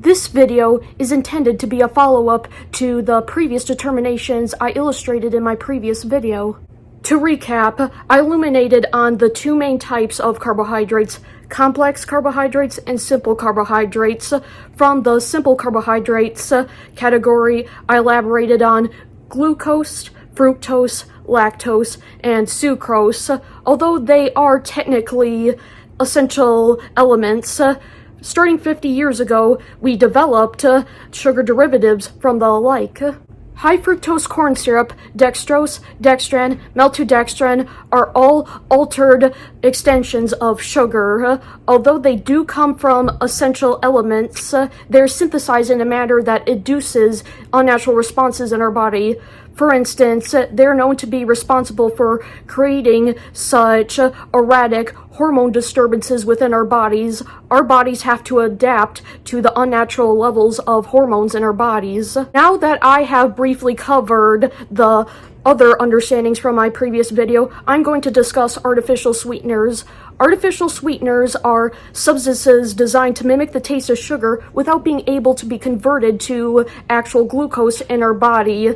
This video is intended to be a follow-up to the previous determinations I illustrated in my previous video. To recap, I illuminated on the two main types of carbohydrates, complex carbohydrates and simple carbohydrates. From the simple carbohydrates category, I elaborated on glucose, fructose, lactose, and sucrose. Although they are technically essential elements, starting 50 years ago, we developed sugar derivatives from the like. High fructose corn syrup, dextrose, dextran, maltodextrin are all altered extensions of sugar. Although they do come from essential elements, they're synthesized in a manner that induces unnatural responses in our body. For instance, they're known to be responsible for creating such erratic hormone disturbances within our bodies. Our bodies have to adapt to the unnatural levels of hormones in our bodies. Now that I have briefly covered the other understandings from my previous video, I'm going to discuss artificial sweeteners. Artificial sweeteners are substances designed to mimic the taste of sugar without being able to be converted to actual glucose in our body.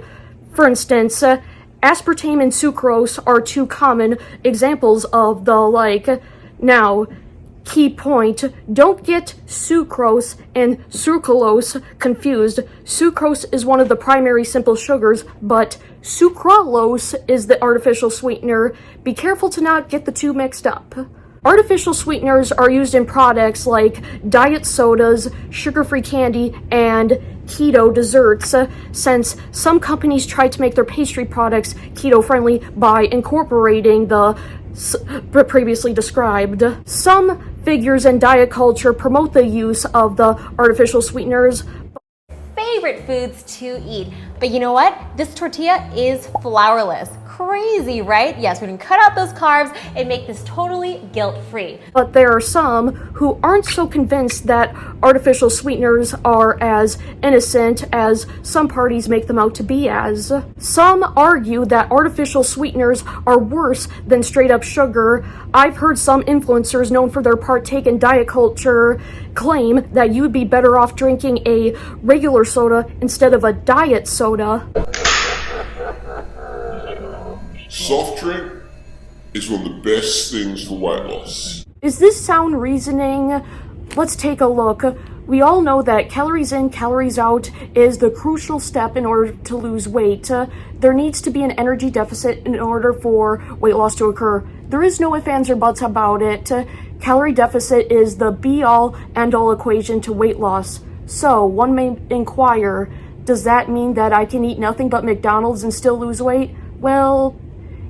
For instance, aspartame and sucrose are two common examples of the like. Now, key point, don't get sucrose and sucralose confused. Sucrose is one of the primary simple sugars, but sucralose is the artificial sweetener. Be careful to not get the two mixed up. Artificial sweeteners are used in products like diet sodas, sugar-free candy, and keto desserts, since some companies try to make their pastry products keto-friendly by incorporating the previously described. Some figures in diet culture promote the use of the artificial sweeteners. Favorite foods to eat. But you know what? This tortilla is flourless. Crazy, right? Yes, we can cut out those carbs and make this totally guilt-free. But there are some who aren't so convinced that artificial sweeteners are as innocent as some parties make them out to be as. Some argue that artificial sweeteners are worse than straight-up sugar. I've heard some influencers known for their partake in diet culture claim that you'd be better off drinking a regular soda instead of a diet soda. Soft drink is one of the best things for weight loss. Is this sound reasoning? Let's take a look. We all know that calories in, calories out is the crucial step in order to lose weight. There needs to be an energy deficit in order for weight loss to occur. There is no ifs, ands, or buts about it. Calorie deficit is the be-all, end-all equation to weight loss. So, one may inquire, does that mean that I can eat nothing but McDonald's and still lose weight? Well,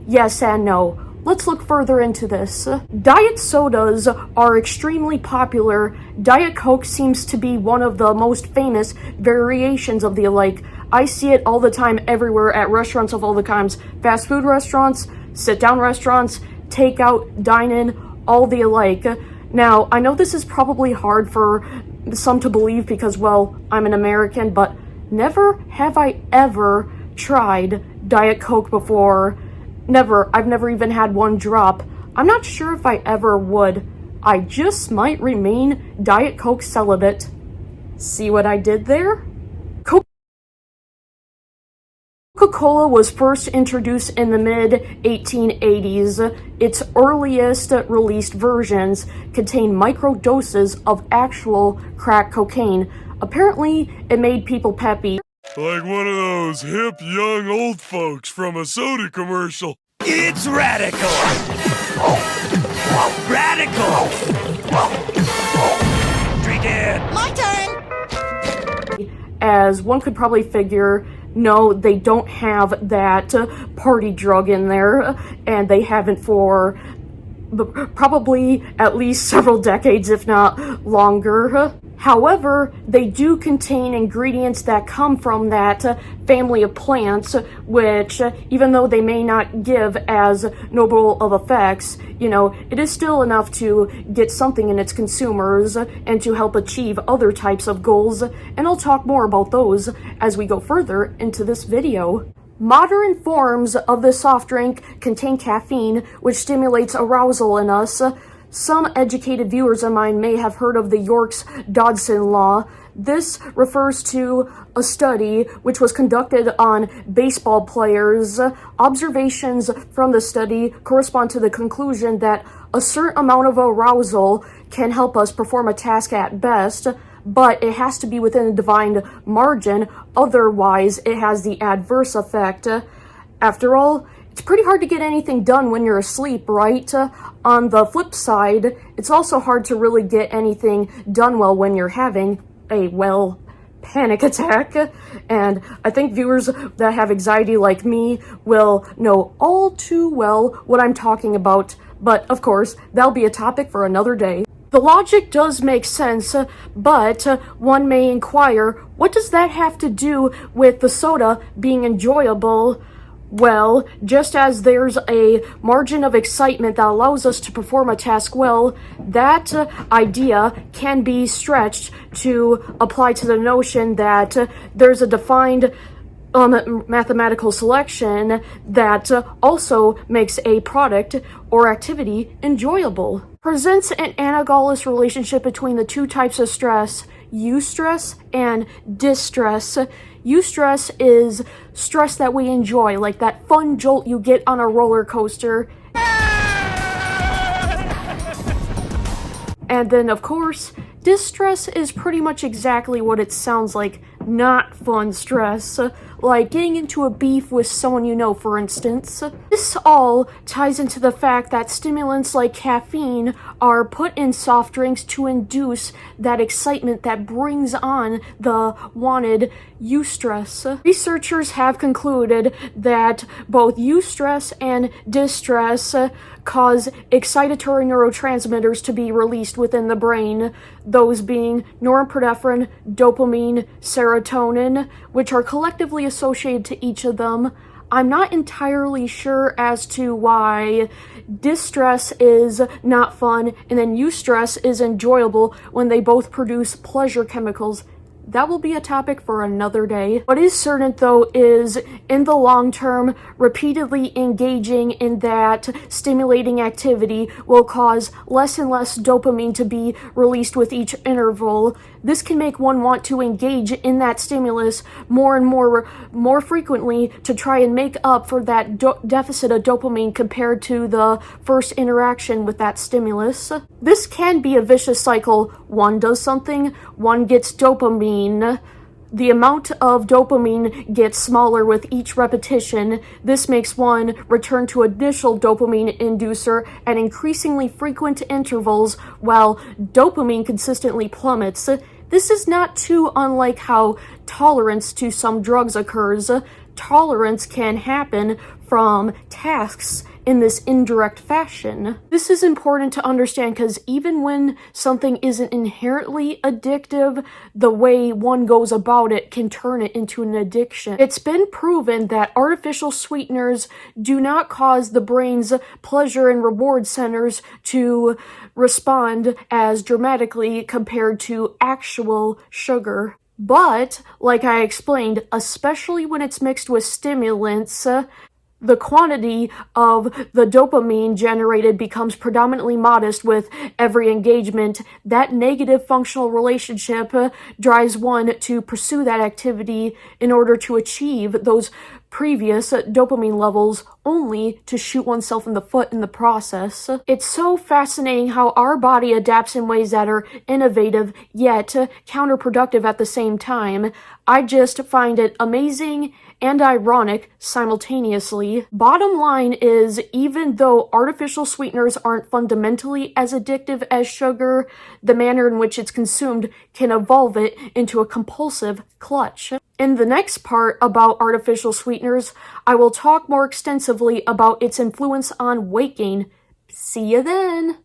yes and no. Let's look further into this. Diet sodas are extremely popular. Diet Coke seems to be one of the most famous variations of the alike. I see it all the time everywhere at restaurants of all the kinds. Fast food restaurants, sit-down restaurants, takeout, dine-in, all the alike. Now, I know this is probably hard for some to believe because, well, I'm an American, but never have I ever tried Diet Coke before. Never. I've never even had one drop. I'm not sure if I ever would. I just might remain Diet Coke celibate. See what I did there? Coca-Cola was first introduced in the mid-1880s. Its earliest released versions contained micro doses of actual crack cocaine. Apparently, it made people peppy. Like one of those hip young old folks from a soda commercial. It's radical! Radical! Drink it! My turn! As one could probably figure, no, they don't have that party drug in there, and they haven't for probably at least several decades, if not longer. However, they do contain ingredients that come from that family of plants, which, even though they may not give as noble of effects, it is still enough to get something in its consumers and to help achieve other types of goals, and I'll talk more about those as we go further into this video. Modern forms of this soft drink contain caffeine, which stimulates arousal in us. Some educated viewers of mine may have heard of the York's Dodson Law. This refers to a study which was conducted on baseball players. Observations from the study correspond to the conclusion that a certain amount of arousal can help us perform a task at best, but it has to be within a defined margin, otherwise it has the adverse effect. After all, it's pretty hard to get anything done when you're asleep, right? On the flip side, it's also hard to really get anything done well when you're having a, well, panic attack. And I think viewers that have anxiety like me will know all too well what I'm talking about. But of course, that'll be a topic for another day. The logic does make sense, but one may inquire, what does that have to do with the soda being enjoyable? Well, just as there's a margin of excitement that allows us to perform a task well, that idea can be stretched to apply to the notion that there's a defined mathematical selection that also makes a product or activity enjoyable. Presents an analogous relationship between the two types of stress, eustress and distress. Eustress is stress that we enjoy, like that fun jolt you get on a roller coaster. And then, of course, distress is pretty much exactly what it sounds like, not fun stress, like getting into a beef with someone you know, for instance. This all ties into the fact that stimulants like caffeine are put in soft drinks to induce that excitement that brings on the wanted eustress. Researchers have concluded that both eustress and distress cause excitatory neurotransmitters to be released within the brain, those being norepinephrine, dopamine, serotonin, which are collectively associated to each of them. I'm not entirely sure as to why distress is not fun and then eustress is enjoyable when they both produce pleasure chemicals. That will be a topic for another day. What is certain, though, is in the long term, repeatedly engaging in that stimulating activity will cause less and less dopamine to be released with each interval. This can make one want to engage in that stimulus more and more frequently to try and make up for that deficit of dopamine compared to the first interaction with that stimulus. This can be a vicious cycle. One does something, one gets dopamine. The amount of dopamine gets smaller with each repetition. This makes one return to initial dopamine inducer at increasingly frequent intervals, while dopamine consistently plummets. This is not too unlike how tolerance to some drugs occurs. Tolerance can happen from tasks in this indirect fashion. This is important to understand because even when something isn't inherently addictive, the way one goes about it can turn it into an addiction. It's been proven that artificial sweeteners do not cause the brain's pleasure and reward centers to respond as dramatically compared to actual sugar. But, like I explained, especially when it's mixed with stimulants, the quantity of the dopamine generated becomes predominantly modest with every engagement. That negative functional relationship drives one to pursue that activity in order to achieve those previous dopamine levels, only to shoot oneself in the foot in the process. It's so fascinating how our body adapts in ways that are innovative yet counterproductive at the same time. I just find it amazing and ironic simultaneously. Bottom line is, even though artificial sweeteners aren't fundamentally as addictive as sugar, the manner in which it's consumed can evolve it into a compulsive clutch. In the next part about artificial sweeteners, I will talk more extensively about its influence on weight gain. See you then!